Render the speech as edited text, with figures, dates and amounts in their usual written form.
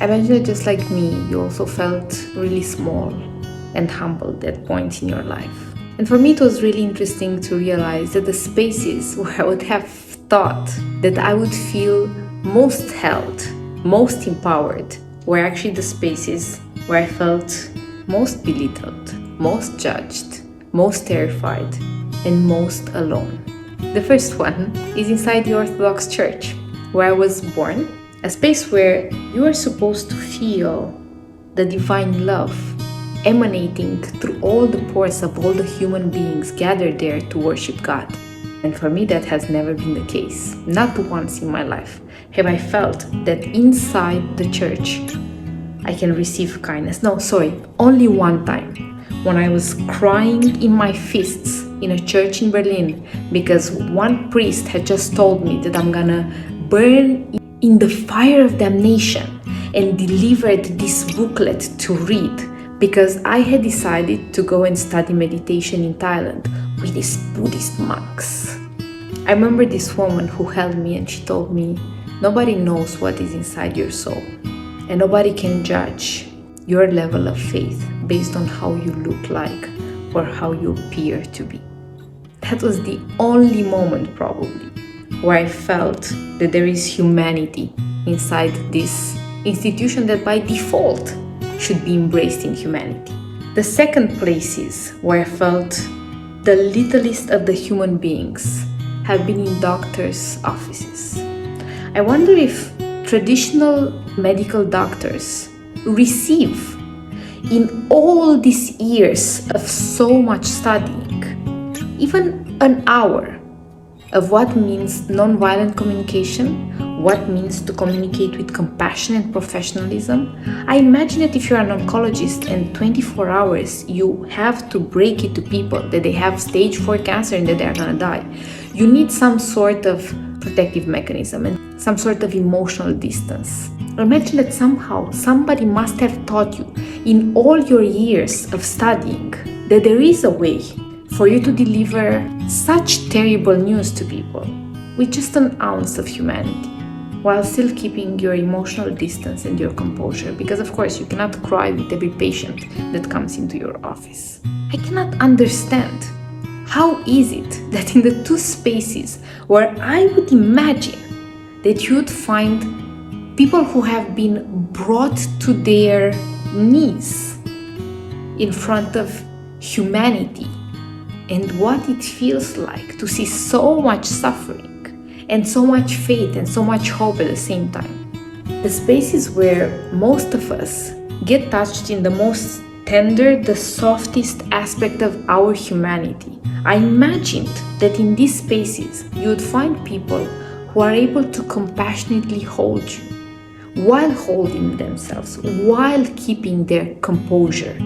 I imagine that just like me, you also felt really small and humbled at points in your life. And for me, it was really interesting to realize that the spaces where I would have thought that I would feel most held, most empowered, were actually the spaces where I felt most belittled, most judged, most terrified, and most alone. The first one is inside the Orthodox Church, where I was born, a space where you are supposed to feel the divine love emanating through all the pores of all the human beings gathered there to worship God. And for me, that has never been the case. Not once in my life have I felt that inside the church I can receive kindness. No, sorry, only one time, when I was crying in my fists in a church in Berlin because one priest had just told me that I'm gonna burn in the fire of damnation, and delivered this booklet to read because I had decided to go and study meditation in Thailand with these Buddhist monks. I remember this woman who held me and she told me, nobody knows what is inside your soul, and nobody can judge your level of faith based on how you look like or how you appear to be. That was the only moment probably where I felt that there is humanity inside this institution that by default should be embraced in humanity. The second places where I felt the littlest of the human beings have been in doctors' offices. I wonder if traditional medical doctors receive, in all these years of so much studying, even an hour of what means nonviolent communication, what means to communicate with compassion and professionalism. I imagine that if you're an oncologist and 24 hours you have to break it to people that they have stage 4 cancer and that they are gonna die, you need some sort of protective mechanism and some sort of emotional distance. Imagine that somehow somebody must have taught you in all your years of studying that there is a way for you to deliver such terrible news to people with just an ounce of humanity, while still keeping your emotional distance and your composure, because of course you cannot cry with every patient that comes into your office. I cannot understand how is it that in the two spaces where I would imagine that you would find people who have been brought to their knees in front of humanity and what it feels like to see so much suffering and so much faith and so much hope at the same time. The spaces where most of us get touched in the most tender, the softest aspect of our humanity. I imagined that in these spaces you would find people who are able to compassionately hold you while holding themselves, while keeping their composure.